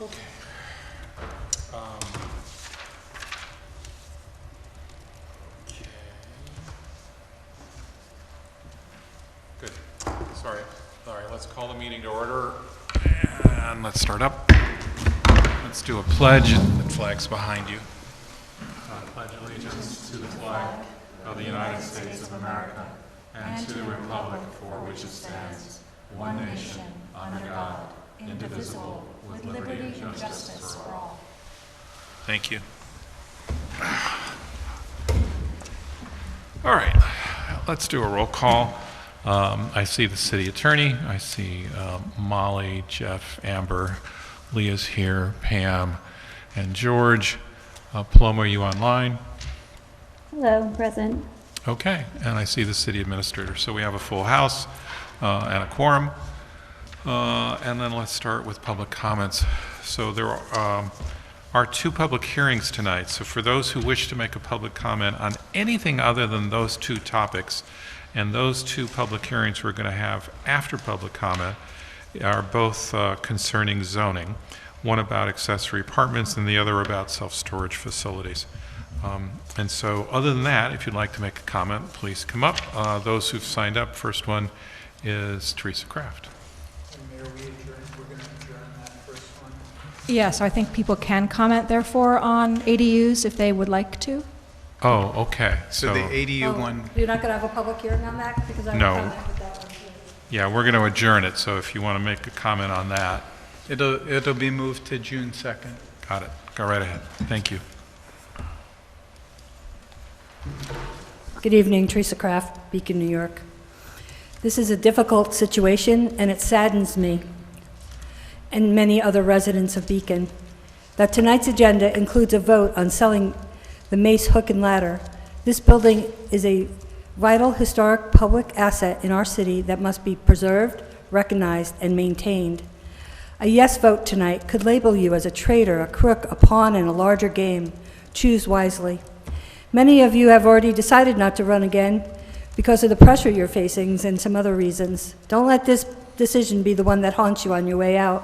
Okay. Um, okay. Good. Sorry. All right, let's call the meeting to order and let's start up. Let's do a pledge. The flag's behind you. Pledge allegiance to the flag of the United States of America and to the republic for which it stands, one nation, under God, indivisible, with liberty and justice for all. Thank you. All right, let's do a roll call. I see the city attorney. I see Molly, Jeff, Amber, Leah's here, Pam, and George. Paloma, are you online? Hello, present. Okay, and I see the city administrator. So we have a full house and a quorum. And then let's start with public comments. So there are two public hearings tonight. So for those who wish to make a public comment on anything other than those two topics, and those two public hearings we're going to have after public comment are both concerning zoning, one about accessory apartments and the other about self-storage facilities. And so other than that, if you'd like to make a comment, please come up. Those who've signed up, first one is Teresa Kraft. Mayor, we're going to adjourn that first one. Yeah, so I think people can comment, therefore, on ADUs if they would like to. Oh, okay. So the ADU one, You're not going to have a public hearing on that? Because I No. would comment with that one too. Yeah, we're going to adjourn it, so if you want to make a comment on that, it'll be moved to June 2nd. got it. Go right ahead. Thank you. Good evening, Teresa Kraft, Beacon, New York. This is a difficult situation, and it saddens me and many other residents of Beacon that tonight's agenda includes a vote on selling the Mace Hook and Ladder. This building is a vital historic public asset in our city that must be preserved, recognized, and maintained. A yes vote tonight could label you as a traitor, a crook, a pawn in a larger game. Choose wisely. Many of you have already decided not to run again because of the pressure you're facing and some other reasons. Don't let this decision be the one that haunts you on your way out.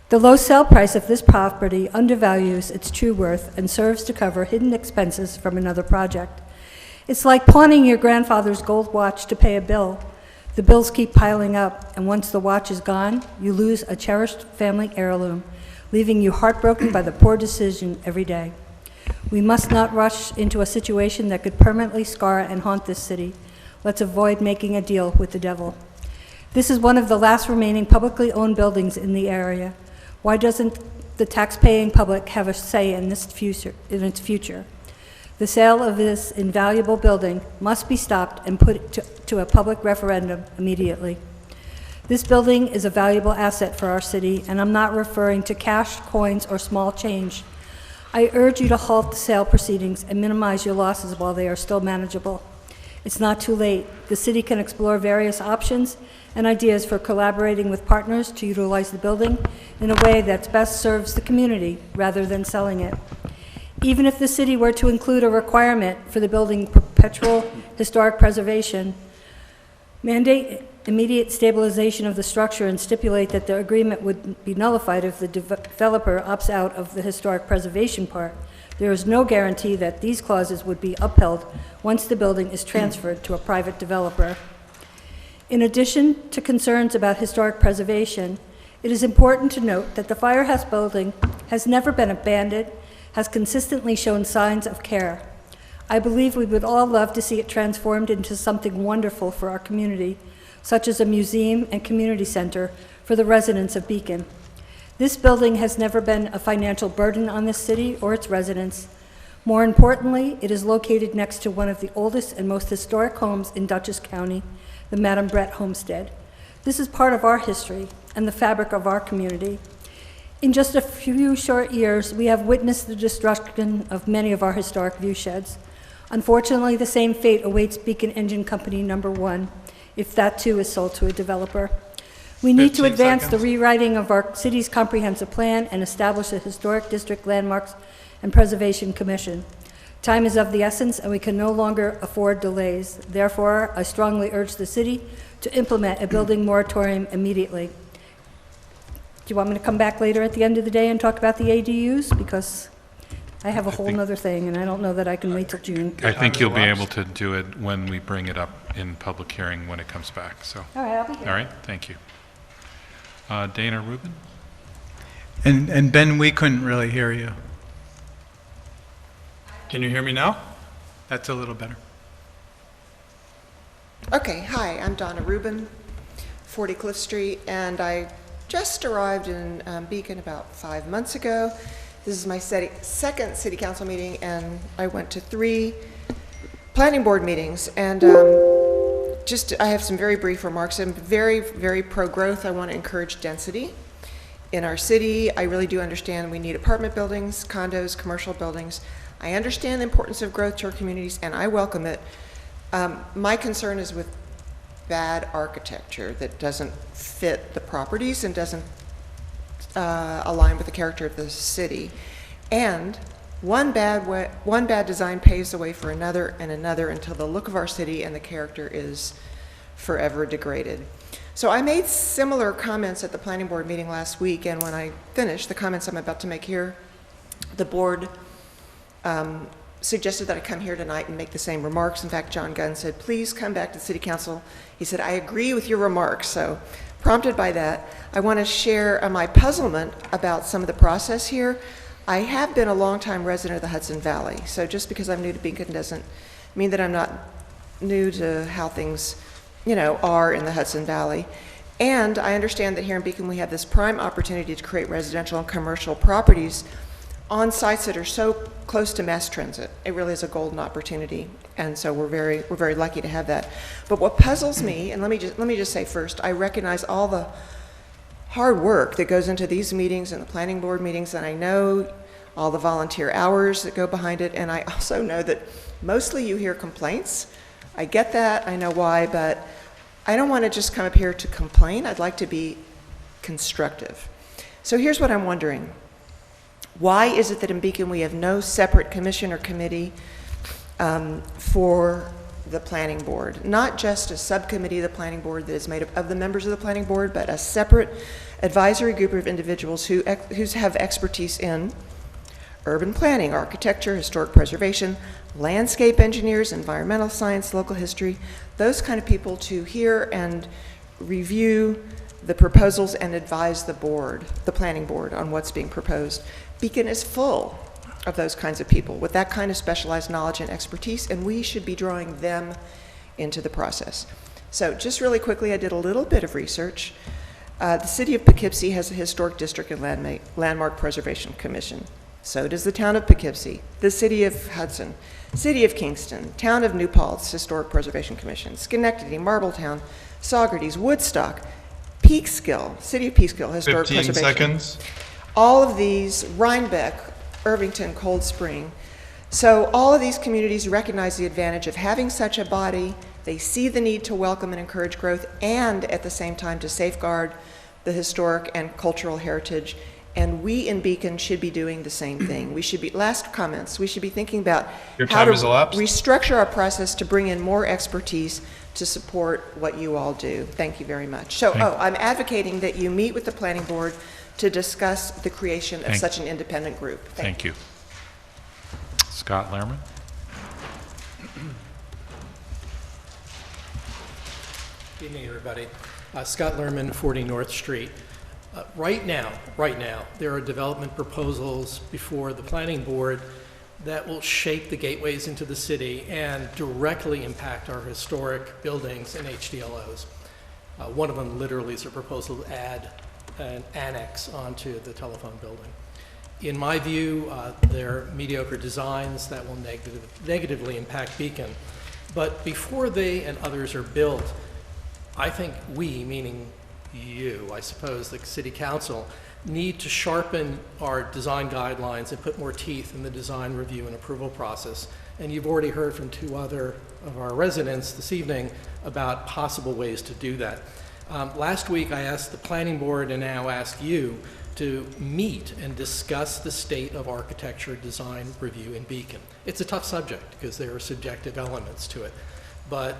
The low sale price of this property undervalues its true worth and serves to cover hidden expenses from another project. It's like pawning your grandfather's gold watch to pay a bill. The bills keep piling up, and once the watch is gone, you lose a cherished family heirloom, leaving you heartbroken by the poor decision every day. We must not rush into a situation that could permanently scar and haunt this city. Let's avoid making a deal with the devil. This is one of the last remaining publicly owned buildings in the area. Why doesn't the tax-paying public have a say in its future? The sale of this invaluable building must be stopped and put to a public referendum immediately. This building is a valuable asset for our city, and I'm not referring to cash, coins, or small change. I urge you to halt the sale proceedings and minimize your losses while they are still manageable. It's not too late. The city can explore various options and ideas for collaborating with partners to utilize the building in a way that best serves the community rather than selling it. Even if the city were to include a requirement for the building perpetual historic preservation, mandate immediate stabilization of the structure and stipulate that the agreement would be nullified if the developer opts out of the historic preservation part, there is no guarantee that these clauses would be upheld once the building is transferred to a private developer. In addition to concerns about historic preservation, it is important to note that the firehouse building has never been abandoned, has consistently shown signs of care. I believe we would all love to see it transformed into something wonderful for our community, such as a museum and community center for the residents of Beacon. This building has never been a financial burden on this city or its residents. More importantly, it is located next to one of the oldest and most historic homes in Dutchess County, the Madam Brett Homestead. This is part of our history and the fabric of our community. In just a few short years, we have witnessed the destruction of many of our historic view sheds. Unfortunately, the same fate awaits Beacon Engine Company number 1, if that too is sold to a developer. We need to 15 advance the seconds. rewriting of our city's comprehensive plan and establish a Historic District Landmarks and Preservation Commission. Time is of the essence, and we can no longer afford delays. Therefore, I strongly urge the city to implement a building moratorium immediately. you want me to come back later at the end of the day and talk about the ADUs? Because I have a whole think- nother thing, and I don't know that I can wait till June. I think you'll be able to do it when we bring it up in public hearing when it comes back, so, All right, I'll be here. all right, thank you. Dana Rubin? And Ben, we couldn't really hear you. Can you hear me now? That's a little better. Okay, hi, I'm Donna Rubin, 40 Cliff Street, and I just arrived in Beacon about 5 months ago. This is my second city council meeting, and I went to 3 planning board meetings, and I have some very brief remarks. I'm very, very pro-growth. I want to encourage density in our city. I really do understand we need apartment buildings, condos, commercial buildings. I understand the importance of growth to our communities, and I welcome it. My concern is with bad architecture that doesn't fit the properties and doesn't align with the character of the city. And one bad design paves the way for another and another until the look of our city and the character is forever degraded. So I made similar comments at the planning board meeting last week, and when I finished the comments I'm about to make here, the board suggested that I come here tonight and make the same remarks. In fact, John Gunn said, please come back to City Council. He said, I agree with your remarks. So prompted by that, I want to share my puzzlement about some of the process here. I have been a longtime resident of the Hudson Valley, so just because I'm new to Beacon doesn't mean that I'm not new to how things, are in the Hudson Valley. And I understand that here in Beacon we have this prime opportunity to create residential and commercial properties on sites that are so close to mass transit. It really is a golden opportunity, and so we're very lucky to have that. But what puzzles me, and let me just say first, I recognize all the hard work that goes into these meetings and the planning board meetings, and I know all the volunteer hours that go behind it, and I also know that mostly you hear complaints. I get that, I know why, but I don't want to just come up here to complain. I'd like to be constructive. So here's what I'm wondering. Why is it that in Beacon we have no separate commission or committee for the planning board? Not just a subcommittee of the planning board that is made up of the members of the planning board, but a separate advisory group of individuals who have expertise in urban planning, architecture, historic preservation, landscape engineers, environmental science, local history, those kind of people to hear and review the proposals and advise the board, the planning board, on what's being proposed. Beacon is full of those kinds of people with that kind of specialized knowledge and expertise, and we should be drawing them into the process. So just really quickly, I did a little bit of research. The city of Poughkeepsie has a Historic District and Landmark Preservation Commission. So does the town of Poughkeepsie, the city of Hudson, city of Kingston, town of New Paltz Historic Preservation Commission, Schenectady, Marbletown, Saugerties, Woodstock, Peekskill, city of Peekskill Historic 15 Preservation. seconds. All of these, Rhinebeck, Irvington, Cold Spring. So all of these communities recognize the advantage of having such a body. They see the need to welcome and encourage growth, and at the same time to safeguard the historic and cultural heritage. And we in Beacon should be doing the same thing. We should be, last comments, we should be thinking about Your how time to has elapsed. restructure our process to bring in more expertise to support what you all do. Thank you very much. So, I'm advocating that you meet with the planning board to discuss the creation of such an independent group. Thank you. Scott Lehrman? Good evening, everybody. Scott Lerman, 40 North Street. Right now, there are development proposals before the planning board that will shape the gateways into the city and directly impact our historic buildings and HDLOs. One of them literally is a proposal to add an annex onto the telephone building. In my view, they're mediocre designs that will negatively impact Beacon. But before they and others are built, I think we, meaning you, I suppose, the City Council, need to sharpen our design guidelines and put more teeth in the design review and approval process. And you've already heard from 2 other of our residents this evening about possible ways to do that. Last week I asked the planning board and now ask you to meet and discuss the state of architecture design review in Beacon. It's a tough subject because there are subjective elements to it. But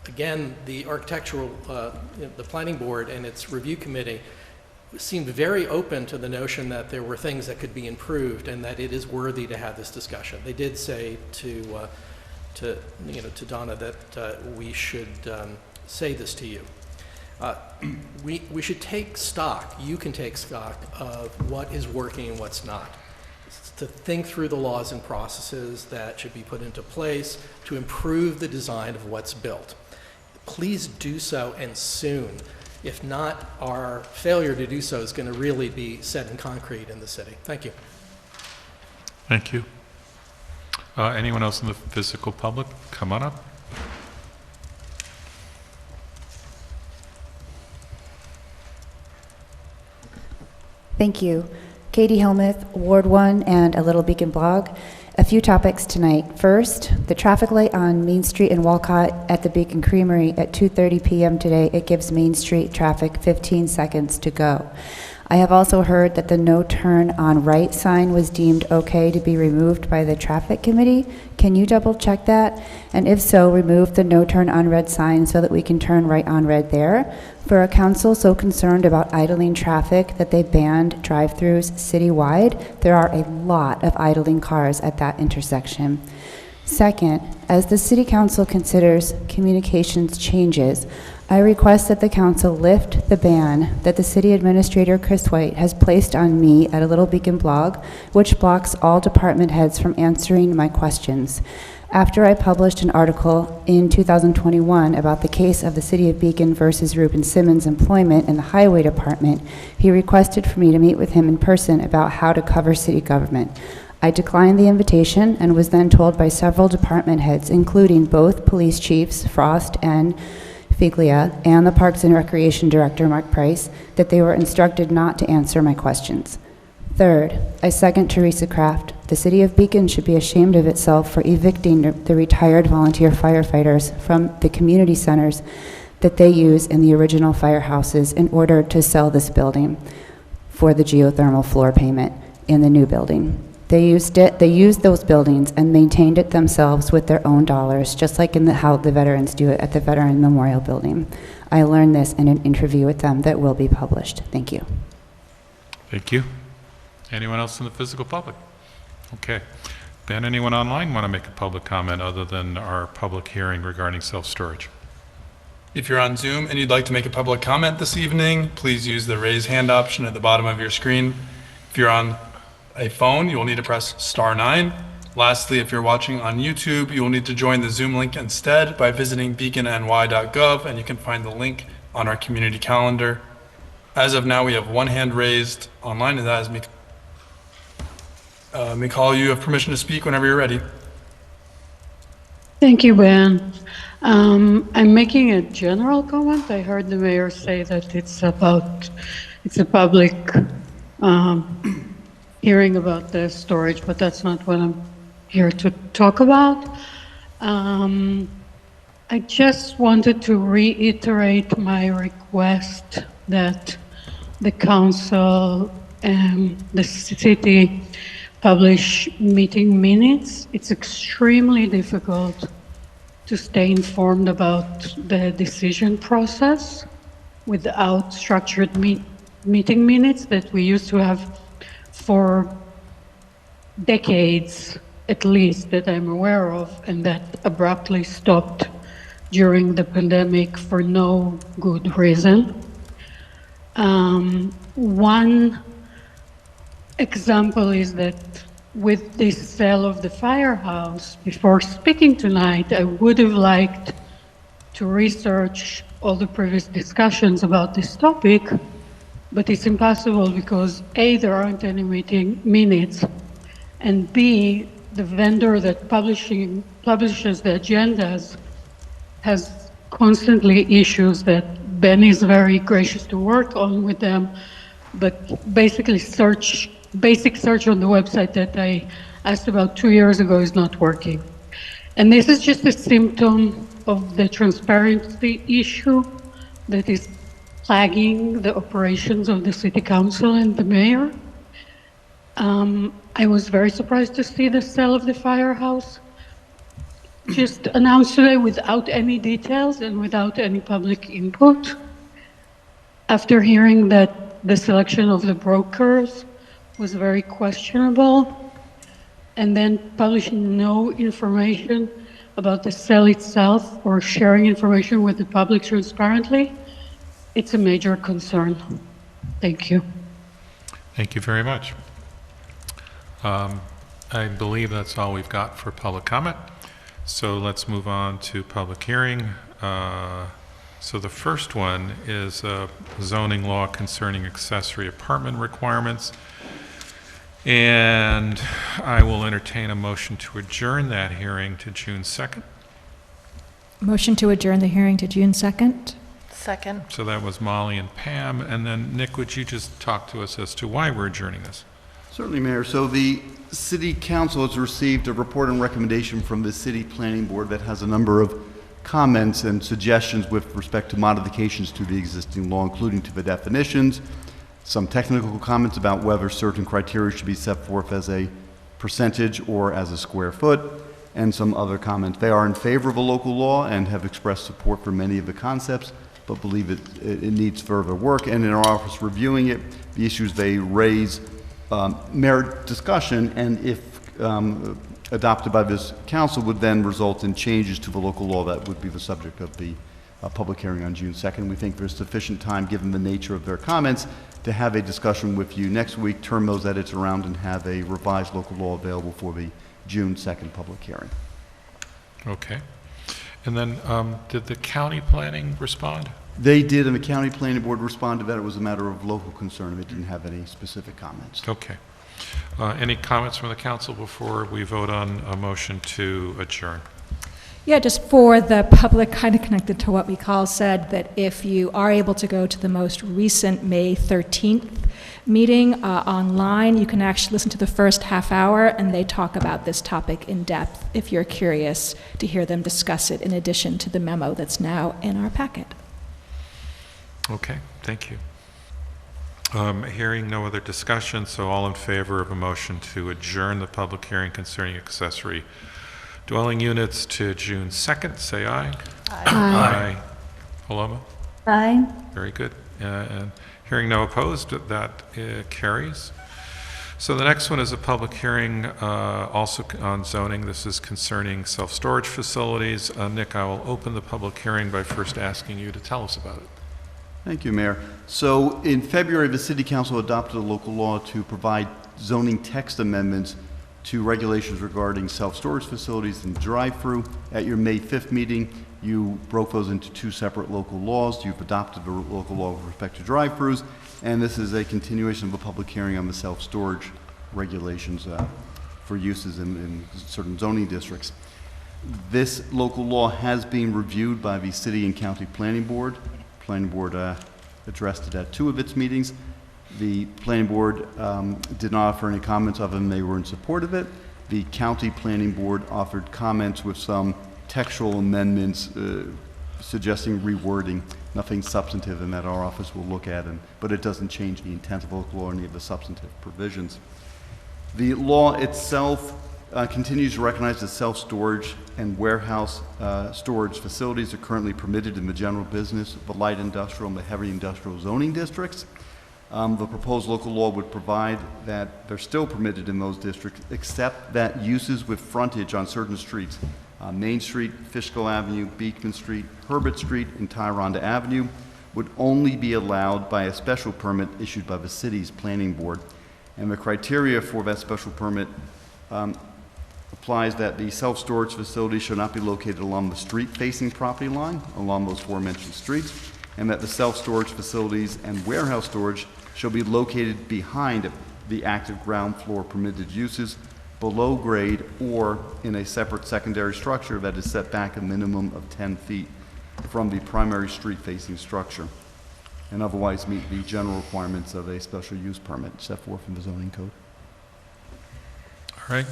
again, the architectural, the planning board and its review committee seemed very open to the notion that there were things that could be improved and that it is worthy to have this discussion. They did say to Donna that we should say this to you. We should take stock, you can take stock of what is working and what's not. To think through the laws and processes that should be put into place to improve the design of what's built. Please do so, and soon. If not, our failure to do so is going to really be set in concrete in the city. Thank you. Thank you. Anyone else in the physical public? Come on up. Thank you. Katie Helmuth, Ward 1 and a Little Beacon blog. A few topics tonight. First, the traffic light on Main Street in Walcott at the Beacon Creamery at 2:30 p.m. today, it gives Main Street traffic 15 seconds to go. I have also heard that the no turn on right sign was deemed okay to be removed by the traffic committee. Can you double check that? And if so, remove the no turn on red sign so that we can turn right on red there. For a council so concerned about idling traffic that they banned drive-throughs citywide, there are a lot of idling cars at that intersection. Second, as the City Council considers communications changes, I request that the council lift the ban that the City Administrator, Chris White, has placed on me at a Little Beacon blog, which blocks all department heads from answering my questions. After I published an article in 2021 about the case of the City of Beacon versus Reuben Simmons' employment in the Highway Department, he requested for me to meet with him in person about how to cover city government. I declined the invitation and was then told by several department heads, including both police chiefs, Frost and Figlia, and the Parks and Recreation Director, Mark Price, that they were instructed not to answer my questions. Third, I second Teresa Kraft. The City of Beacon should be ashamed of itself for evicting the retired volunteer firefighters from the community centers that they use in the original firehouses in order to sell this building for the geothermal floor payment in the new building. They used those buildings and maintained it themselves with their own dollars, just like how the veterans do it at the Veteran Memorial Building. I learned this in an interview with them that will be published. Thank you. Thank you. Anyone else in the physical public? Okay. Ben, anyone online want to make a public comment other than our public hearing regarding self-storage? If you're on Zoom and you'd like to make a public comment this evening, please use the raise hand option at the bottom of your screen. If you're on a phone, you will need to press *9. Lastly, if you're watching on YouTube, you will need to join the Zoom link instead by visiting beaconny.gov, and you can find the link on our community calendar. As of now, we have one hand raised online, and that is Mikal. You have permission to speak whenever you're ready. Thank you, Ben. I'm making a general comment. I heard the mayor say that it's a public hearing about the storage, but that's not what I'm here to talk about. I just wanted to reiterate my request that the council and the city publish meeting minutes. It's extremely difficult to stay informed about the decision process without structured meeting minutes that we used to have for decades, at least, that I'm aware of, and that abruptly stopped during the pandemic for no good reason. One example is that with this sale of the firehouse, before speaking tonight, I would have liked to research all the previous discussions about this topic, but it's impossible because A, there aren't any meeting minutes, and B, the vendor that publishes the agendas has constantly issues that Ben is very gracious to work on with them, but basically basic search on the website that I asked about 2 years ago is not working. And this is just a symptom of the transparency issue that is plaguing the operations of the city council and the mayor. I was very surprised to see the sale of the firehouse just announced today without any details and without any public input. After hearing that the selection of the brokers was very questionable, and then publishing no information about the sale itself or sharing information with the public transparently, it's a major concern. Thank you. Thank you very much. I believe that's all we've got for public comment. So let's move on to public hearing. So the first one is zoning law concerning accessory apartment requirements. And I will entertain a motion to adjourn that hearing to June 2nd. Motion to adjourn the hearing to June 2nd. Second. So that was Molly and Pam. And then, Nick, would you just talk to us as to why we're adjourning this? Certainly, Mayor. So the City Council has received a report and recommendation from the City Planning Board that has a number of comments and suggestions with respect to modifications to the existing law, including to the definitions, some technical comments about whether certain criteria should be set forth as a percentage or as a square foot, and some other comments. They are in favor of a local law and have expressed support for many of the concepts, but believe it needs further work. And in our office reviewing it, the issues they raise merit discussion, and if adopted by this council would then result in changes to the local law that would be the subject of the public hearing on June 2nd. We think there's sufficient time, given the nature of their comments, to have a discussion with you next week, turn those edits around, and have a revised local law available for the June 2nd public hearing. Okay. And then, did the county planning respond? They did, and the county planning board responded that it was a matter of local concern. They didn't have any specific comments. Okay. Any comments from the council before we vote on a motion to adjourn? Yeah, just for the public, kind of connected to what Mikal said, that if you are able to go to the most recent May 13th meeting online, you can actually listen to the first half hour, and they talk about this topic in depth if you're curious to hear them discuss it in addition to the memo that's now in our packet. Okay, thank you. Hearing no other discussion, so all in favor of a motion to adjourn the public hearing concerning accessory dwelling units to June 2nd, say aye. Aye. Aye. Paloma? Aye. Very good. And hearing no opposed, that carries. So the next one is a public hearing also on zoning. This is concerning self-storage facilities. Nick, I will open the public hearing by first asking you to tell us about it. Thank you, Mayor. So in February, the City Council adopted a local law to provide zoning text amendments to regulations regarding self-storage facilities and drive-through. At your May 5th meeting, you broke those into two separate local laws. You've adopted the local law with respect to drive-throughs, and this is a continuation of a public hearing on the self-storage regulations for uses in certain zoning districts. This local law has been reviewed by the City and County Planning Board. Planning Board addressed it at two of its meetings. The Planning Board did not offer any comments other than they were in support of it. The County Planning Board offered comments with some textual amendments suggesting rewording, nothing substantive, and that our office will look at, but it doesn't change the intent of the local law or any of the substantive provisions. The law itself continues to recognize that self-storage and warehouse storage facilities are currently permitted in the general business, the light industrial, and the heavy industrial zoning districts. The proposed local law would provide that they're still permitted in those districts, except that uses with frontage on certain streets, Main Street, Fishkill Avenue, Beekman Street, Herbert Street, and Tyranda Avenue, would only be allowed by a special permit issued by the city's planning board. And the criteria for that special permit applies that the self-storage facility should not be located along the street-facing property line, along those aforementioned streets, and that the self-storage facilities and warehouse storage shall be located behind the active ground floor permitted uses, below grade, or in a separate secondary structure that is set back a minimum of 10 feet from the primary street-facing structure, and otherwise meet the general requirements of a special use permit set forth in the zoning code. All right.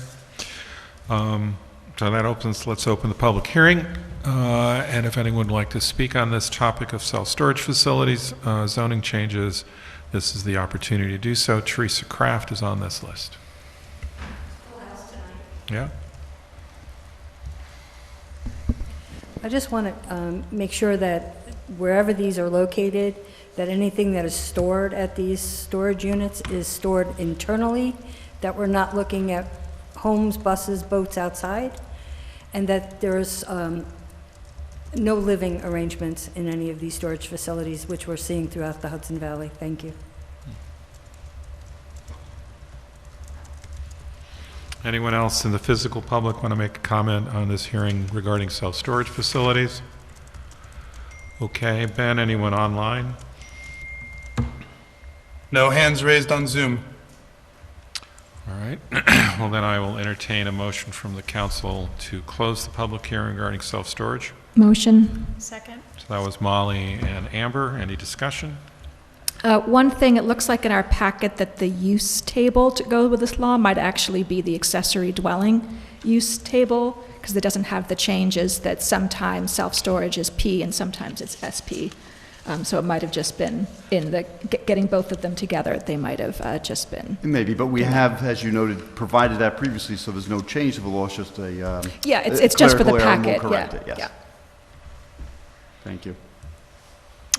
So that opens, let's open the public hearing. And if anyone would like to speak on this topic of self-storage facilities, zoning changes, this is the opportunity to do so. Teresa Kraft is on this list. Yeah. I just want to make sure that wherever these are located, that anything that is stored at these storage units is stored internally, that we're not looking at homes, buses, boats outside, and that there's no living arrangements in any of these storage facilities, which we're seeing throughout the Hudson Valley. Thank you. Anyone else in the physical public want to make a comment on this hearing regarding self-storage facilities? Okay, Ben, anyone online? No hands raised on Zoom. All right, well then I will entertain a motion from the council to close the public hearing regarding self-storage. Motion. Second. So that was Molly and Amber. Any discussion? One thing, it looks like in our packet that the use table to go with this law might actually be the accessory dwelling use table, because it doesn't have the changes that sometimes self-storage is P and sometimes it's SP. So it might have just been in the, getting both of them together, they might have just been. Maybe, but we have, as you noted, provided that previously, so there's no change to the law, it's just a Yeah, it's just for the clerical error, and we'll packet, correct yeah. it, yes. Yeah. Thank you.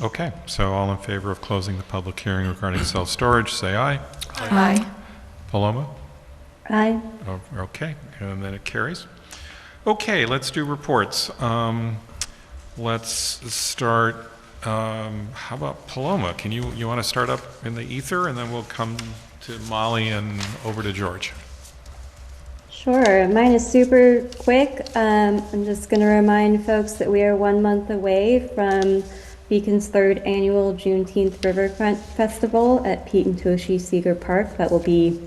Okay, so all in favor of closing the public hearing regarding self-storage, say aye. Aye. Paloma? Aye. Oh, okay, and then it carries. Okay, let's do reports. Let's start, how about Paloma? Can you want to start up in the ether, and then we'll come to Molly and over to George. Sure, mine is super quick. I'm just going to remind folks that we are 1 month away from Beacon's 3rd annual Juneteenth Riverfront Festival at Pete and Toshi Seeger Park. That will be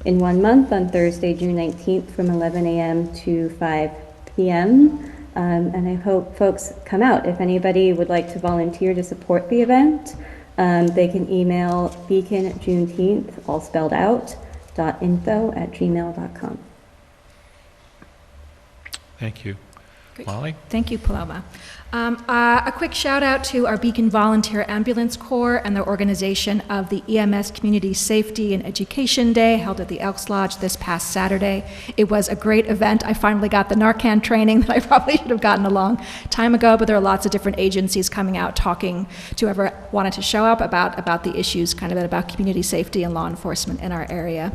in 1 month on Thursday, June 19th from 11 a.m. to 5 p.m. And I hope folks come out. If anybody would like to volunteer to support the event, they can email beaconjuneteenth, all spelled out, .info@gmail.com. Thank you. Great. Molly? Thank you, Paloma. A quick shout out to our Beacon Volunteer Ambulance Corps and their organization of the EMS Community Safety and Education Day held at the Elks Lodge this past Saturday. It was a great event. I finally got the Narcan training that I probably should have gotten a long time ago, but there are lots of different agencies coming out talking to whoever wanted to show up about the issues, kind of about community safety and law enforcement in our area.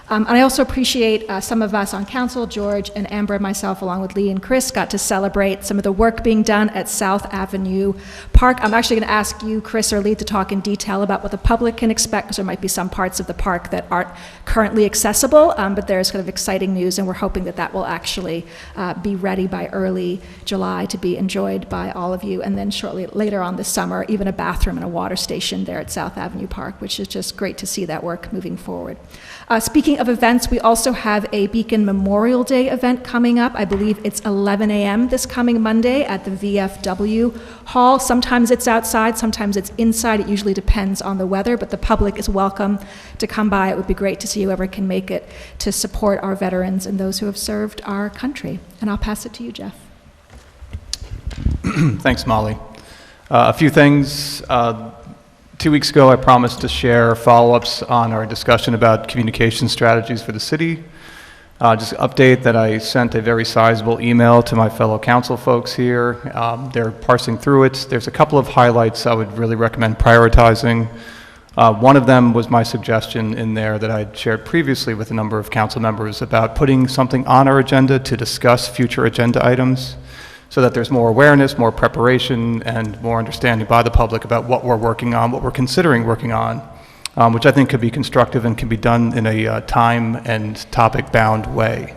And I also appreciate some of us on council, George and Amber and myself, along with Lee and Chris, got to celebrate some of the work being done at South Avenue Park. I'm actually going to ask you, Chris or Lee, to talk in detail about what the public can expect, because there might be some parts of the park that aren't currently accessible, but there's kind of exciting news, and we're hoping that that will actually be ready by early July to be enjoyed by all of you. And then shortly later on this summer, even a bathroom and a water station there at South Avenue Park, which is just great to see that work moving forward. Speaking of events, we also have a Beacon Memorial Day event coming up. I believe it's 11 a.m. this coming Monday at the VFW Hall. Sometimes it's outside, sometimes it's inside. It usually depends on the weather, but the public is welcome to come by. It would be great to see whoever can make it to support our veterans and those who have served our country. And I'll pass it to you, Jeff. Thanks, Molly. A few things. 2 weeks ago, I promised to share follow-ups on our discussion about communication strategies for the city. Just an update that I sent a very sizable email to my fellow council folks here. They're parsing through it. There's a couple of highlights I would really recommend prioritizing. One of them was my suggestion in there that I'd shared previously with a number of council members about putting something on our agenda to discuss future agenda items, so that there's more awareness, more preparation, and more understanding by the public about what we're working on, what we're considering working on, which I think could be constructive and can be done in a time and topic-bound way.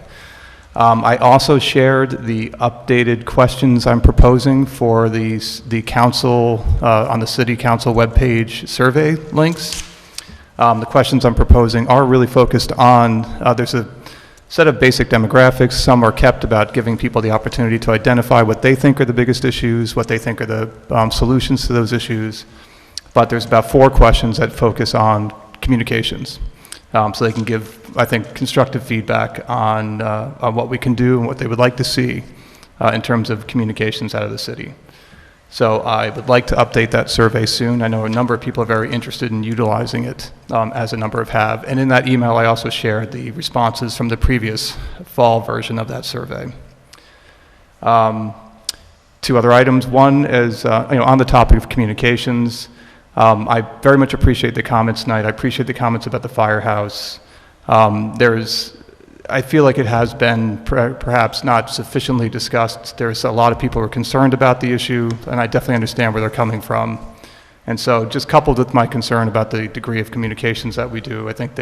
I also shared the updated questions I'm proposing for the council, on the City Council webpage survey links. The questions I'm proposing are really focused on, there's a set of basic demographics. Some are kept about giving people the opportunity to identify what they think are the biggest issues, what they think are the solutions to those issues. But there's about 4 questions that focus on communications. So they can give, I think, constructive feedback on what we can do and what they would like to see in terms of communications out of the city. So I would like to update that survey soon. I know a number of people are very interested in utilizing it, as a number have. And in that email, I also shared the responses from the previous fall version of that survey. two other items. One is, on the topic of communications, I very much appreciate the comments tonight. I appreciate the comments about the firehouse. I feel like it has been perhaps not sufficiently discussed. There's a lot of people who are concerned about the issue, and I definitely understand where they're coming from. And so just coupled with my concern about the degree of communications that we do, I think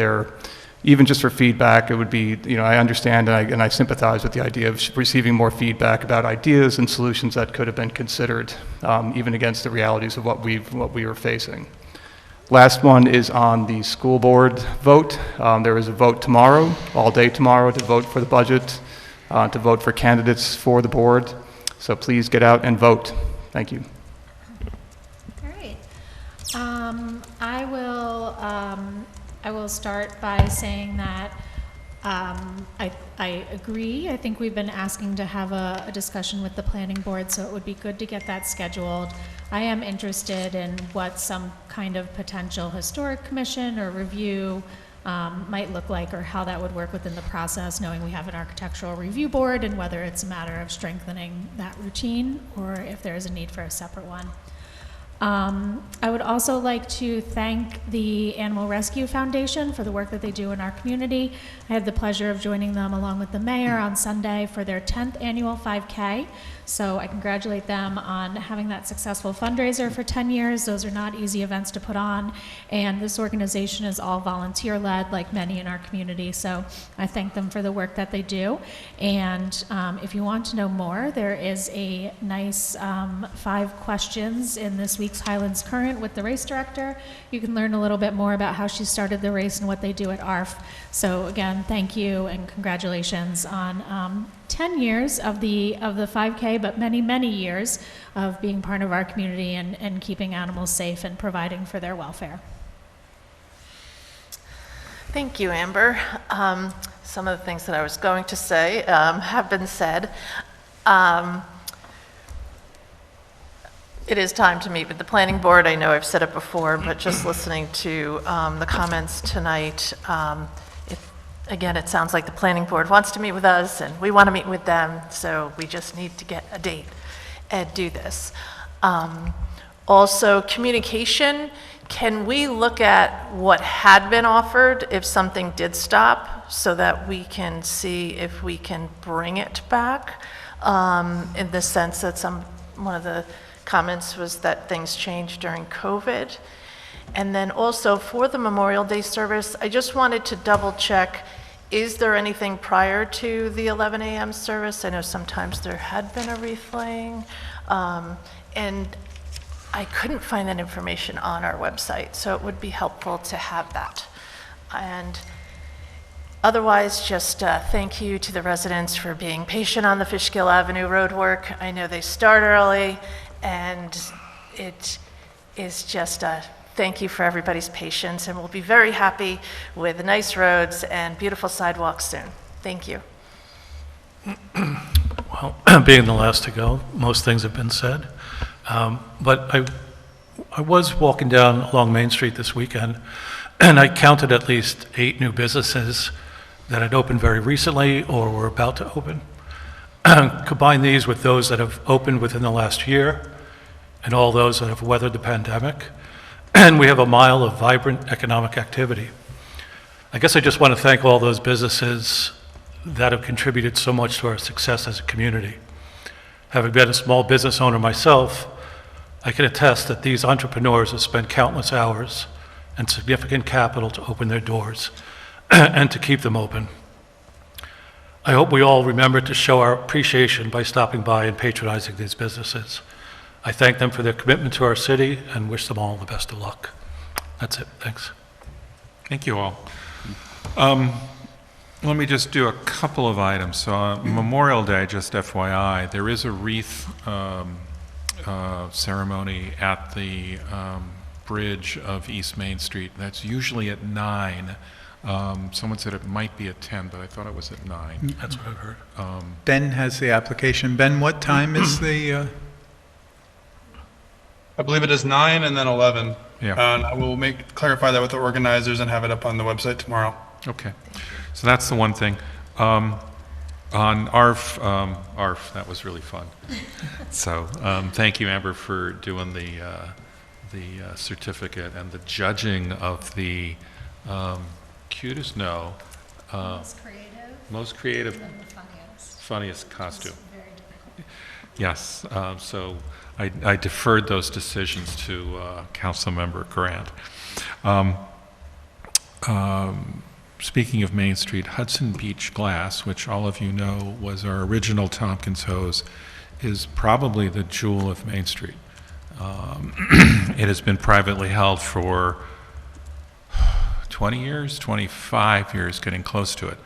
even just for feedback, it would be, I understand and I sympathize with the idea of receiving more feedback about ideas and solutions that could have been considered, even against the realities of what we were facing. Last one is on the school board vote. There is a vote tomorrow, all day tomorrow, to vote for the budget, to vote for candidates for the board. So please get out and vote. Thank you. All right. I will start by saying that I agree. I think we've been asking to have a discussion with the planning board, so it would be good to get that scheduled. I am interested in what some kind of potential historic commission or review might look like, or how that would work within the process, knowing we have an architectural review board, and whether it's a matter of strengthening that routine or if there is a need for a separate one. I would also like to thank the Animal Rescue Foundation for the work that they do in our community. I had the pleasure of joining them along with the mayor on Sunday for their 10th annual 5K. So I congratulate them on having that successful fundraiser for 10 years. Those are not easy events to put on. And this organization is all volunteer-led, like many in our community. So I thank them for the work that they do. And if you want to know more, there is a nice 5 questions in this week's Highlands Current with the race director. You can learn a little bit more about how she started the race and what they do at ARF. So again, thank you and congratulations on 10 years of the 5K, but many, many years of being part of our community and keeping animals safe and providing for their welfare. Thank you, Amber. Some of the things that I was going to say have been said. It is time to meet with the planning board. I know I've said it before, but just listening to the comments tonight, again, it sounds like the planning board wants to meet with us and we want to meet with them, so we just need to get a date and do this. Also, communication, can we look at what had been offered if something did stop so that we can see if we can bring it back? In the sense that one of the comments was that things changed during COVID. And then also for the Memorial Day service, I just wanted to double check, is there anything prior to the 11 a.m. service? I know sometimes there had been a wreath laying, and I couldn't find that information on our website, so it would be helpful to have that. And otherwise, just thank you to the residents for being patient on the Fishkill Avenue road work. I know they start early, and it is just a thank you for everybody's patience, and we'll be very happy with nice roads and beautiful sidewalks soon. Thank you. Well, being the last to go, most things have been said. But I was walking down along Main Street this weekend, and I counted at least 8 new businesses that had opened very recently or were about to open. Combine these with those that have opened within the last year and all those that have weathered the pandemic, and we have a mile of vibrant economic activity. I guess I just want to thank all those businesses that have contributed so much to our success as a community. Having been a small business owner myself, I can attest that these entrepreneurs have spent countless hours and significant capital to open their doors and to keep them open. I hope we all remember to show our appreciation by stopping by and patronizing these businesses. I thank them for their commitment to our city and wish them all the best of luck. That's it. Thanks. Thank you all. Let me just do a couple of items. So Memorial Day, just FYI, there is a wreath ceremony at the bridge of East Main Street. That's usually at 9. Someone said it might be at 10, but I thought it was at 9. That's what I've heard. Ben has the application. Ben, what time is the? I believe it is 9 and then 11. Yeah. And I will clarify that with the organizers and have it up on the website tomorrow. Okay. So that's the one thing. On ARF, that was really fun. So thank you, Amber, for doing the certificate and the judging of the cutest, no. Most creative, funniest costume. Yes, so I deferred those decisions to Councilmember Grant. Speaking of Main Street, Hudson Beach Glass, which all of you know was our original Tompkins hose, is probably the jewel of Main Street. It has been privately held for 20 years, 25 years, getting close to it.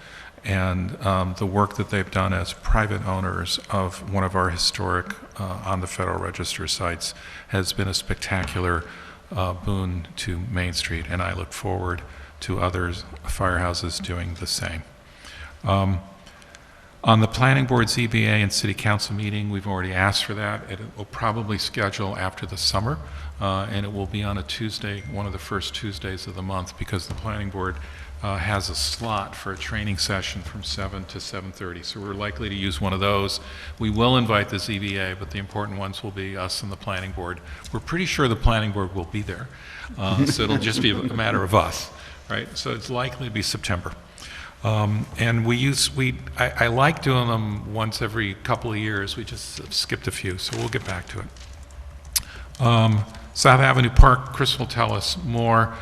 And the work that they've done as private owners of one of our historic on the Federal Register sites has been a spectacular boon to Main Street, and I look forward to others, firehouses doing the same. On the Planning Board, ZBA, and City Council meeting, we've already asked for that. It will probably schedule after the summer, and it will be on a Tuesday, one of the first Tuesdays of the month, because the Planning Board has a slot for a training session from 7 to 7:30, so we're likely to use one of those. We will invite the ZBA, but the important ones will be us and the Planning Board. We're pretty sure the Planning Board will be there, so it'll just be a matter of us, right? So it's likely to be September. And I like doing them once every couple of years. We just skipped a few, so we'll get back to it. South Avenue Park, Chris will tell us more.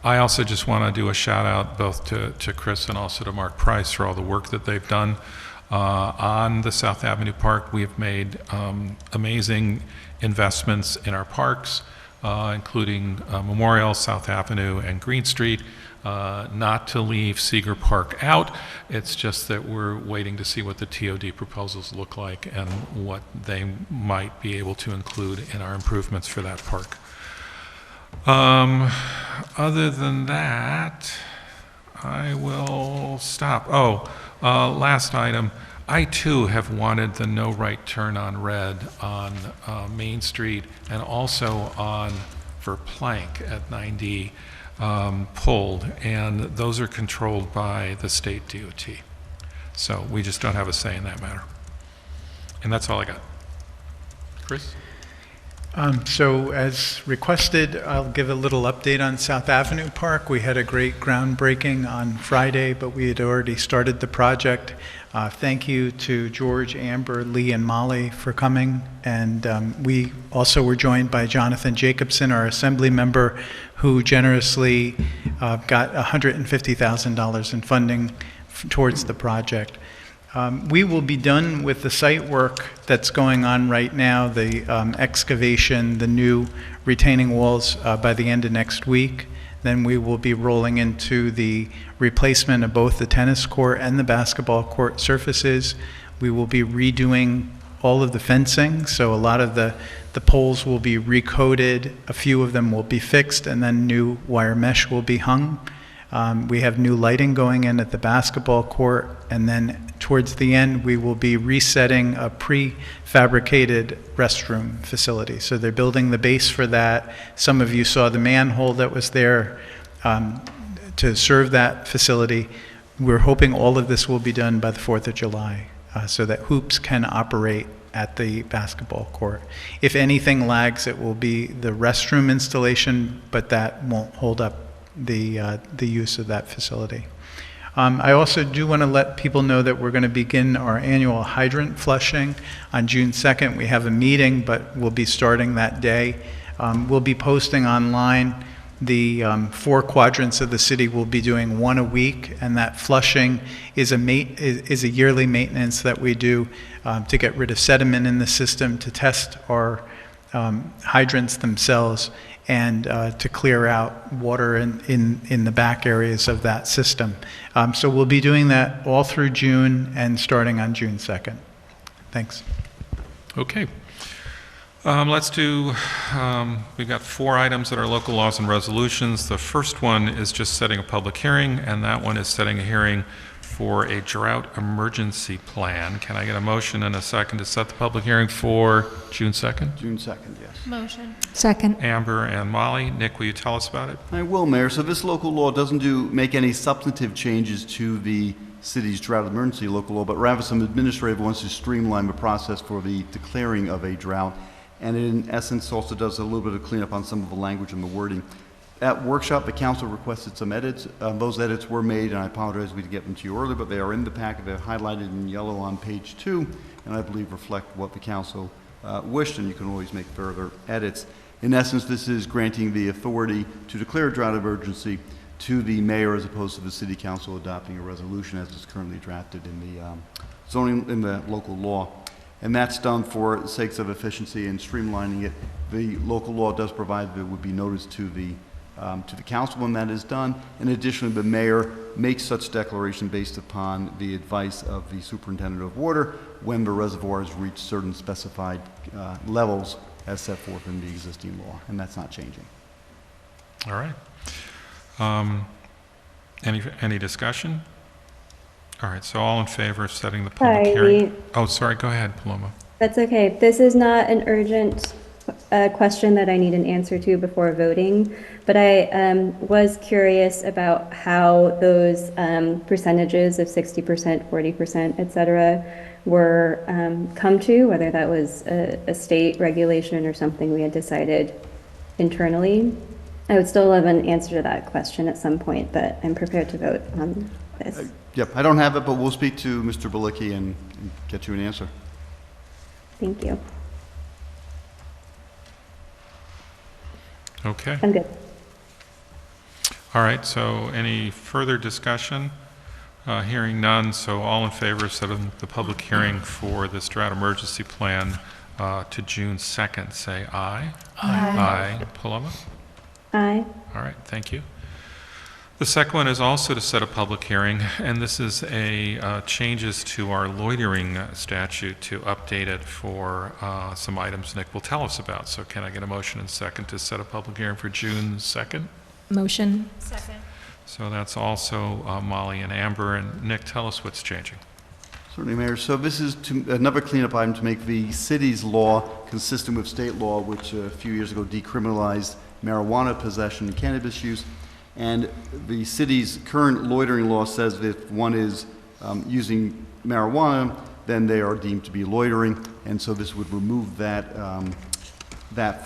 I also just want to do a shout out both to Chris and also to Mark Price for all the work that they've done on the South Avenue Park. We have made amazing investments in our parks, including Memorial, South Avenue, and Green Street. Not to leave Seeger Park out, it's just that we're waiting to see what the TOD proposals look like and what they might be able to include in our improvements for that park. Other than that, I will stop. Last item. I too have wanted the no right turn on red on Main Street and also for Plank at 9D pulled, and those are controlled by the state DOT. So we just don't have a say in that matter. And that's all I got. Chris? So as requested, I'll give a little update on South Avenue Park. We had a great groundbreaking on Friday, but we had already started the project. Thank you to George, Amber, Lee, and Molly for coming. And we also were joined by Jonathan Jacobson, our assembly member, who generously got $150,000 in funding towards the project. We will be done with the site work that's going on right now, the excavation, the new retaining walls by the end of next week. Then we will be rolling into the replacement of both the tennis court and the basketball court surfaces. We will be redoing all of the fencing, so a lot of the poles will be recoated, a few of them will be fixed, and then new wire mesh will be hung. We have new lighting going in at the basketball court, and then towards the end we will be resetting a prefabricated restroom facility. So they're building the base for that. Some of you saw the manhole that was there to serve that facility. We're hoping all of this will be done by the 4th of July so that hoops can operate at the basketball court. If anything lags, it will be the restroom installation, but that won't hold up the use of that facility. I also do want to let people know that we're going to begin our annual hydrant flushing on June 2nd. We have a meeting, but we'll be starting that day. We'll be posting online the 4 quadrants of the city. Will be doing one a week, and that flushing is a yearly maintenance that we do to get rid of sediment in the system, to test our hydrants themselves, and to clear out water in the back areas of that system. So we'll be doing that all through June and starting on June 2nd. Thanks. Okay. Let's do, we've got 4 items that are local laws and resolutions. The first one is just setting a public hearing, and that one is setting a hearing for a drought emergency plan. Can I get a motion and a second to set the public hearing for June 2nd? June 2nd, yes. Motion. Second. Amber and Molly. Nick, will you tell us about it? I will, Mayor. So this local law doesn't make any substantive changes to the city's drought emergency local law, but rather some administrative ones to streamline the process for the declaring of a drought. And in essence, also does a little bit of cleanup on some of the language and the wording. At workshop, the council requested some edits. Those edits were made, and I apologize we didn't get them to you earlier, but they are in the packet. They're highlighted in yellow on page 2, and I believe reflect what the council wished, and you can always make further edits. In essence, this is granting the authority to declare a drought emergency to the mayor as opposed to the city council adopting a resolution as is currently drafted in the zoning, in the local law. And that's done for sakes of efficiency and streamlining it. The local law does provide there would be notice to the council when that is done. And additionally, the mayor makes such declaration based upon the advice of the superintendent of water when the reservoirs reach certain specified levels as set forth in the existing law, and that's not changing. All right. Any discussion? All right, so all in favor of setting the public hearing? Oh, sorry, go ahead, Paloma. That's okay. This is not an urgent question that I need an answer to before voting, but I was curious about how those percentages of 60%, 40%, et cetera, were come to, whether that was a state regulation or something we had decided internally. I would still love an answer to that question at some point, but I'm prepared to vote on this. Yep, I don't have it, but we'll speak to Mr. Balicki and get you an answer. Thank you. Okay. I'm good. All right, so any further discussion? Hearing none, so all in favor of setting the public hearing for this drought emergency plan to June 2nd, say aye. Aye. Aye. Paloma? Aye. All right, thank you. The second one is also to set a public hearing, and this is a changes to our loitering statute to update it for some items Nick will tell us about. So can I get a motion and second to set a public hearing for June 2nd? Motion. Second. So that's also Molly and Amber. And Nick, tell us what's changing. Certainly, Mayor. So this is another cleanup item to make the city's law consistent with state law, which a few years ago decriminalized marijuana possession and cannabis use. And the city's current loitering law says that if one is using marijuana, then they are deemed to be loitering. And so this would remove that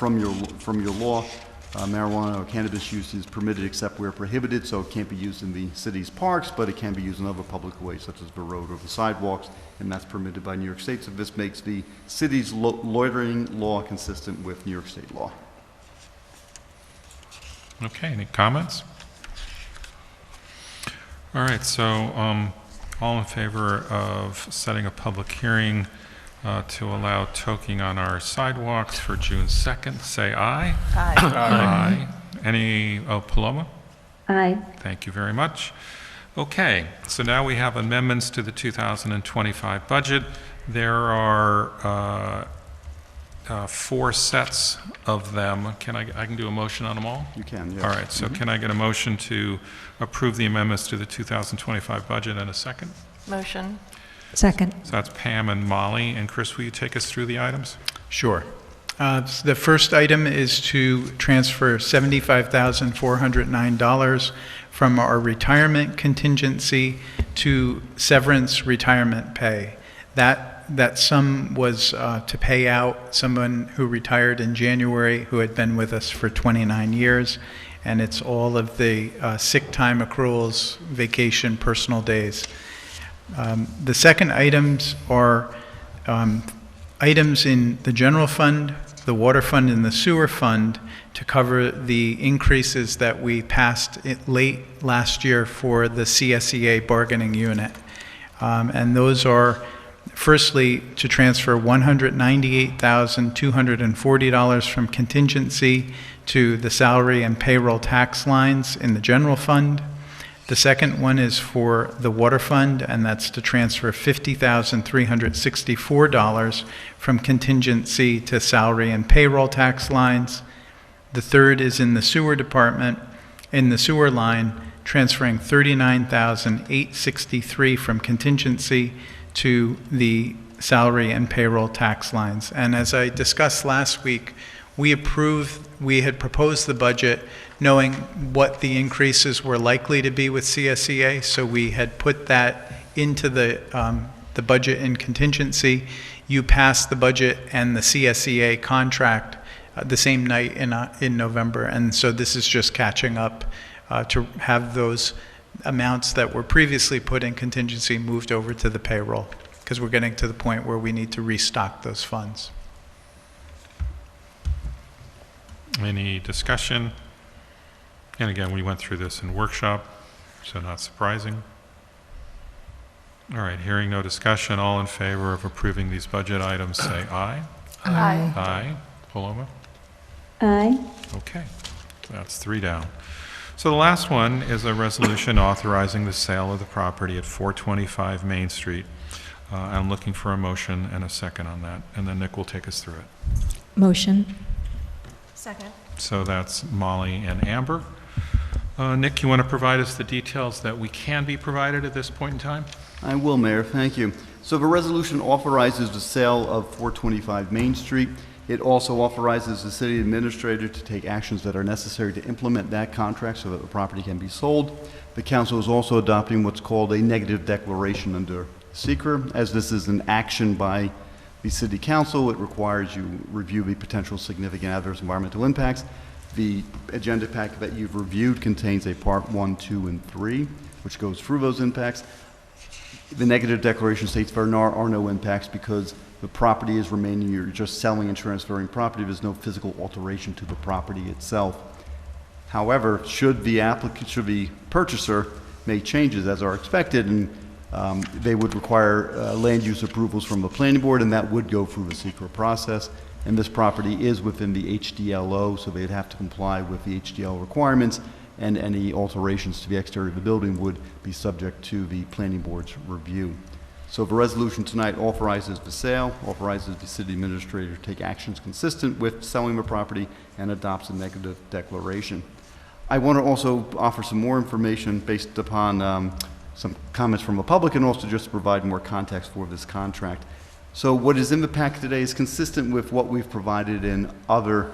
from your law. Marijuana or cannabis use is permitted except where prohibited, so it can't be used in the city's parks, but it can be used in other public ways such as the road or the sidewalks, and that's permitted by New York State. So this makes the city's loitering law consistent with New York State law. Okay, any comments? All right, so all in favor of setting a public hearing to allow toking on our sidewalks for June 2nd, say aye. Aye. Aye. Any, Paloma? Aye. Thank you very much. Okay, so now we have amendments to the 2025 budget. There are 4 sets of them. I can do a motion on them all? You can, yes. All right, so can I get a motion to approve the amendments to the 2025 budget and a second? Motion. Second. So that's Pam and Molly. And Chris, will you take us through the items? Sure. The first item is to transfer $75,409 from our retirement contingency to severance retirement pay. That sum was to pay out someone who retired in January who had been with us for 29 years, and it's all of the sick time accruals, vacation, personal days. The second items are items in the general fund, the water fund, and the sewer fund to cover the increases that we passed late last year for the CSEA bargaining unit. And those are, firstly, to transfer $198,240 from contingency to the salary and payroll tax lines in the general fund. The second one is for the water fund, and that's to transfer $50,364 from contingency to salary and payroll tax lines. The third is in the sewer department, in the sewer line, transferring $39,863 from contingency to the salary and payroll tax lines. And as I discussed last week, we had proposed the budget knowing what the increases were likely to be with CSEA, so we had put that into the budget and contingency. You passed the budget and the CSEA contract the same night in November, and so this is just catching up to have those amounts that were previously put in contingency moved over to the payroll, because we're getting to the point where we need to restock those funds. Any discussion? And again, we went through this in workshop, so not surprising. All right, hearing no discussion, all in favor of approving these budget items, say aye. Aye. Aye. Paloma? Aye. Okay, that's 3 down. So the last one is a resolution authorizing the sale of the property at 425 Main Street. I'm looking for a motion and a second on that, and then Nick will take us through it. Motion. Second. So that's Molly and Amber. Nick, you want to provide us the details that we can be provided at this point in time? I will, Mayor. Thank you. So the resolution authorizes the sale of 425 Main Street. It also authorizes the city administrator to take actions that are necessary to implement that contract so that the property can be sold. The council is also adopting what's called a negative declaration under SECR. As this is an action by the city council, it requires you review the potential significant adverse environmental impacts. The agenda packet that you've reviewed contains a part 1, 2, and 3, which goes through those impacts. The negative declaration states there are no impacts because the property is remaining, you're just selling and transferring property. There's no physical alteration to the property itself. However, should the purchaser make changes as are expected, and they would require land use approvals from the planning board, and that would go through the SECR process. And this property is within the HDLO, so they'd have to comply with the HDL requirements, and any alterations to the exterior of the building would be subject to the planning board's review. So the resolution tonight authorizes the sale, authorizes the city administrator to take actions consistent with selling the property, and adopts a negative declaration. I want to also offer some more information based upon some comments from the public, and also just to provide more context for this contract. So what is in the packet today is consistent with what we've provided in other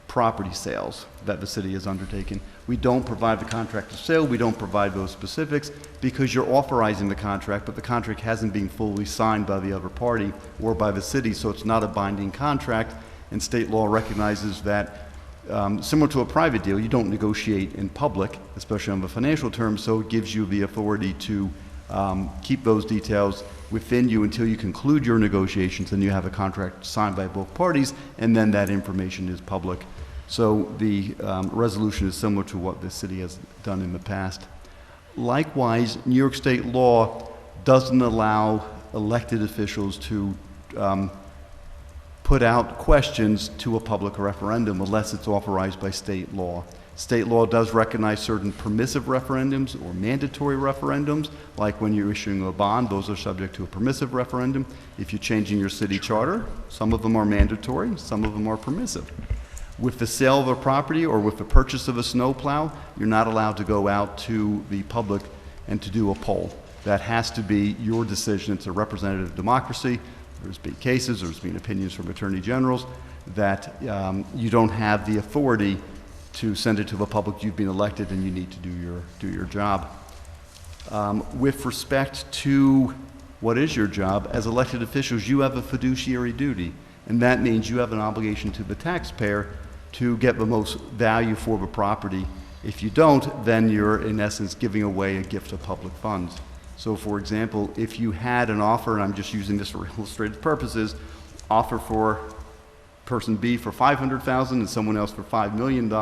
property sales that the city has undertaken. We don't provide the contract of sale, we don't provide those specifics, because you're authorizing the contract, but the contract hasn't been fully signed by the other party or by the city, so it's not a binding contract, and state law recognizes that similar to a private deal, you don't negotiate in public, especially on the financial terms, so it gives you the authority to keep those details within you until you conclude your negotiations and you have a contract signed by both parties, and then that information is public. So the resolution is similar to what the city has done in the past. Likewise, New York state law doesn't allow elected officials to put out questions to a public referendum unless it's authorized by state law. State law does recognize certain permissive referendums or mandatory referendums, like when you're issuing a bond, those are subject to a permissive referendum. If you're changing your city charter, some of them are mandatory, some of them are permissive. With the sale of a property or with the purchase of a snowplow, you're not allowed to go out to the public and to do a poll. That has to be your decision. It's a representative democracy. There's been cases, there's been opinions from attorney generals that you don't have the authority to send it to the public. You've been elected and you need to do your job. With respect to what is your job, as elected officials, you have a fiduciary duty, and that means you have an obligation to the taxpayer to get the most value for the property. If you don't, then you're in essence giving away a gift of public funds. So for example, if you had an offer, and I'm just using this for illustrative purposes, offer for person B for $500,000 and someone else for $5 million,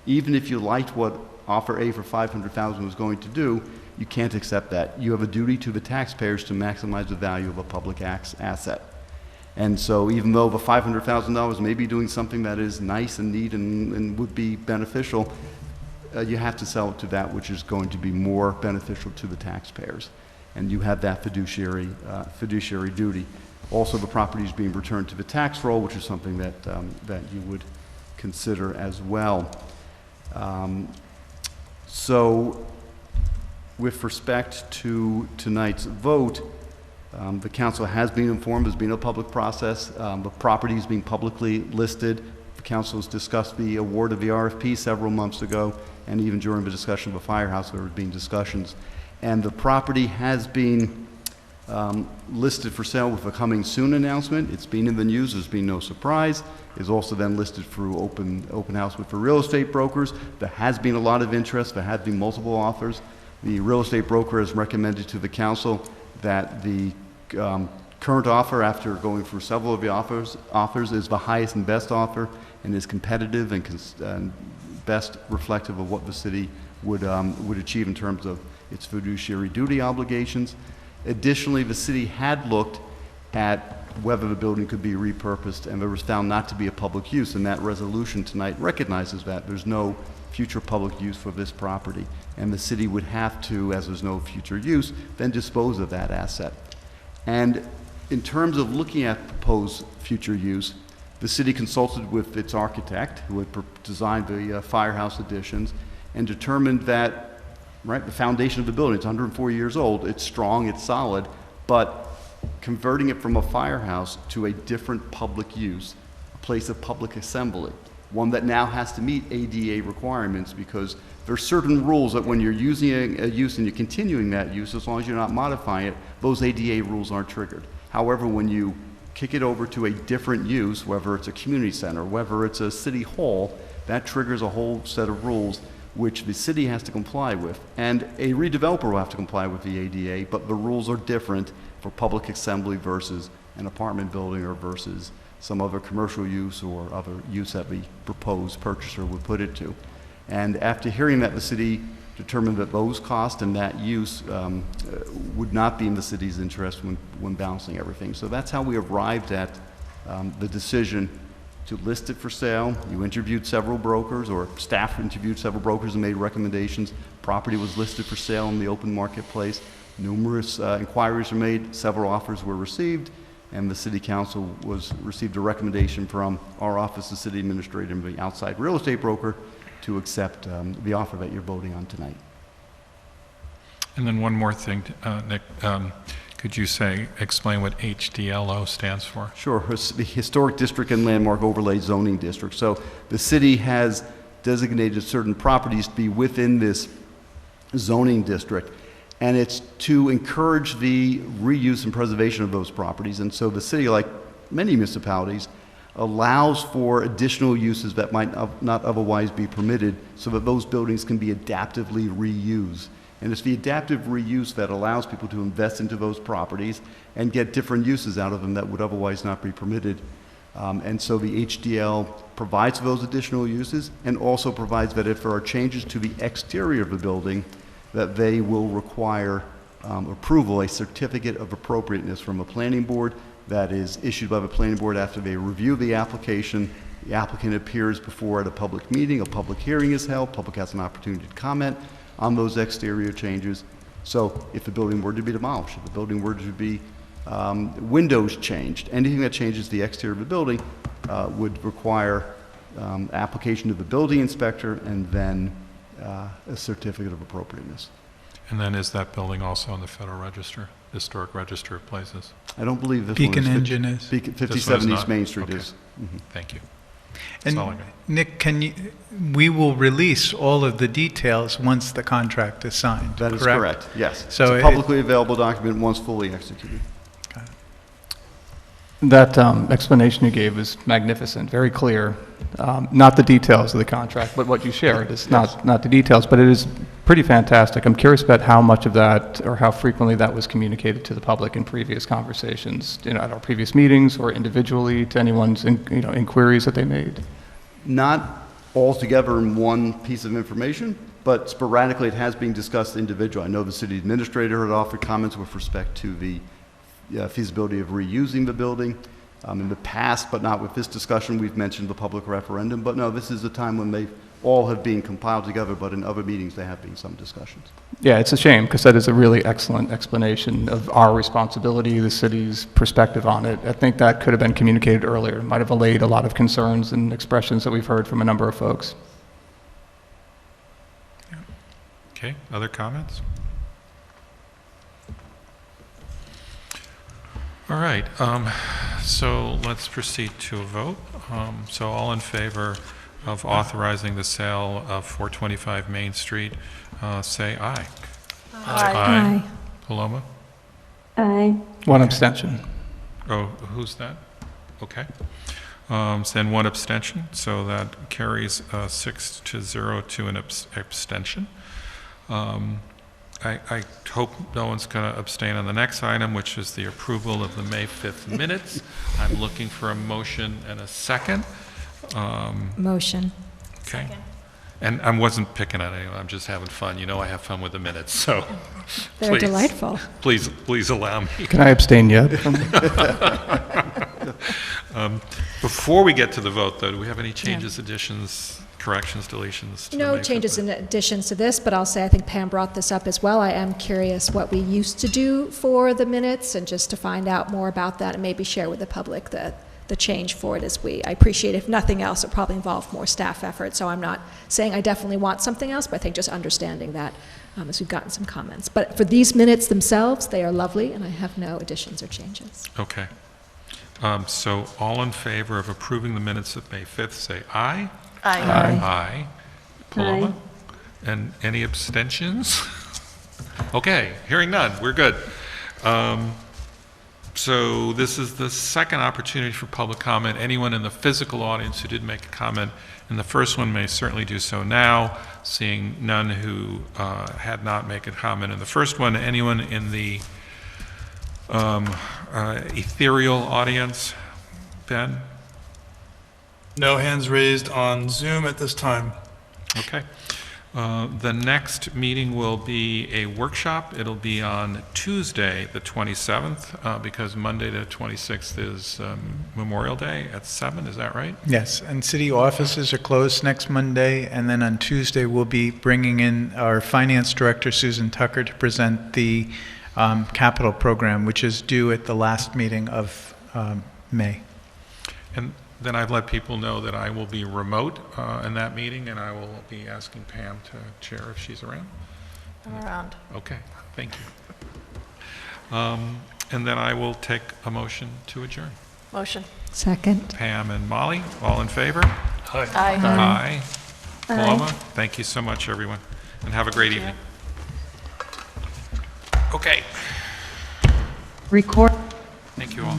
even if you liked what offer A for $500,000 was going to do, you can't accept that. You have a duty to the taxpayers to maximize the value of a public asset. And so even though the $500,000 may be doing something that is nice and neat and would be beneficial, you have to sell it to that which is going to be more beneficial to the taxpayers. And you have that fiduciary duty. Also, the property is being returned to the tax roll, which is something that, that you would consider as well. So with respect to tonight's vote, the council has been informed. There's been a public process. The property is being publicly listed. The council has discussed the award of the RFP several months ago, and even during the discussion of the firehouse, there have been discussions. And the property has been listed for sale with a coming soon announcement. It's been in the news, there's been no surprise. It's also then listed through open house with for real estate brokers. There has been a lot of interest, there have been multiple offers. The real estate broker has recommended to the council that the current offer, after going through several of the offers is the highest and best offer and is competitive and best reflective of what the city would achieve in terms of its fiduciary duty obligations. Additionally, the city had looked at whether the building could be repurposed, and it was found not to be a public use, and that resolution tonight recognizes that there's no future public use for this property, and the city would have to, as there's no future use, then dispose of that asset. And in terms of looking at proposed future use, the city consulted with its architect, who had designed the firehouse additions, and determined that the foundation of the building, it's 104 years old, it's strong, it's solid, but converting it from a firehouse to a different public use, a place of public assembly, one that now has to meet ADA requirements, because there are certain rules that when you're using a use and you're continuing that use, as long as you're not modifying it, those ADA rules aren't triggered. However, when you kick it over to a different use, whether it's a community center, whether it's a city hall, that triggers a whole set of rules which the city has to comply with. And a redeveloper will have to comply with the ADA, but the rules are different for public assembly versus an apartment building or versus some other commercial use or other use that the proposed purchaser would put it to. And after hearing that, the city determined that those costs and that use would not be in the city's interest when balancing everything. So that's how we arrived at the decision to list it for sale. You interviewed several brokers, or staff interviewed several brokers and made recommendations. Property was listed for sale in the open marketplace. Numerous inquiries were made, several offers were received, and the city council received a recommendation from our office, the city administrator, and the outside real estate broker to accept the offer that you're voting on tonight. And then one more thing, Nick, could you explain what HDLO stands for? Sure, the Historic District and Landmark Overlay Zoning District. So the city has designated certain properties to be within this zoning district, and it's to encourage the reuse and preservation of those properties. And so the city, like many municipalities, allows for additional uses that might not otherwise be permitted, so that those buildings can be adaptively reused. And it's the adaptive reuse that allows people to invest into those properties and get different uses out of them that would otherwise not be permitted. And so the HDL provides those additional uses, and also provides that if there are changes to the exterior of the building, that they will require approval, a certificate of appropriateness from a planning board that is issued by the planning board after they review the application. The applicant appears before at a public meeting, a public hearing is held, public has an opportunity to comment on those exterior changes. So if the building were to be demolished, if the building were to be windows changed, anything that changes the exterior of the building would require application to the building inspector and then a certificate of appropriateness. And then is that building also on the Federal Register, Historic Register of Places? I don't believe this Beacon one is. Engine is. 57 East Main Street Okay. is. Mhm. Thank you. And That's all I got. Nick, we will release all of the details once the contract is signed, That is correct, yes. So it's a publicly available document once fully executed. That explanation you gave is magnificent, very clear. Not the details of the contract, but what you shared is not the details, but it is pretty fantastic. I'm curious about how much of that, or how frequently that was communicated to the public in previous conversations, at our previous meetings, or individually to anyone's inquiries that they made. Not all together in one piece of information, but sporadically it has been discussed individually. I know the city administrator had offered comments with respect to the feasibility of reusing the building. In the past, but not with this discussion, we've mentioned the public referendum. But no, this is a time when they all have been compiled together, but in other meetings there have been some discussions. Yeah, it's a shame, because that is a really excellent explanation of our responsibility, the city's perspective on it. I think that could have been communicated earlier. It might have allayed a lot of concerns and expressions that we've heard from a number of folks. Okay, other comments? All right, so let's proceed to a vote. So all in favor of authorizing the sale of 425 Main Street, say aye. Aye. Paloma? Aye. One abstention. Oh, who's that? Okay. Then one abstention, so that carries 6-0 to an abstention. I hope no one's going to abstain on the next item, which is the approval of the May 5th minutes. I'm looking for a motion and a second. Motion. Okay. And I wasn't picking on anyone, I'm just having fun. You know I have fun with the minutes, so They're please, delightful. Please allow me. Can I abstain yet? Before we get to the vote, though, do we have any changes, additions, corrections, deletions? to the No May 5th changes minutes? in additions to this, but I'll say, I think Pam brought this up as well. I am curious what we used to do for the minutes, and just to find out more about that and maybe share with the public the change for it as I appreciate, if nothing else, it probably involved more staff effort. So I'm not saying I definitely want something else, but I think just understanding that as we've gotten some comments. But for these minutes themselves, they are lovely, and I have no additions or changes. Okay. So all in favor of approving the minutes of May 5th, say aye. Aye. Aye. Paloma? And any abstentions? Okay, hearing none, we're good. So this is the second opportunity for public comment. Anyone in the physical audience who did make a comment in the first one may certainly do so now. Seeing none who had not made a comment in the first one. Anyone in the ethereal audience? Ben? No hands raised on Zoom at this time. Okay. The next meeting will be a workshop. It'll be on Tuesday, the 27th, because Monday, the 26th is Memorial Day at 7, is that right? Yes, and city offices are closed next Monday, and then on Tuesday, we'll be bringing in our finance director, Susan Tucker, to present the capital program, which is due at the last meeting of May. And then I've let people know that I will be remote in that meeting, and I will be asking Pam to chair if she's around. I'm around. Okay, thank you. And then I will take a motion to adjourn. Motion. Second. Pam and Molly, all in favor? Aye. Aye. Paloma, thank you so much, everyone, and have a great evening. Okay, Record. thank you all.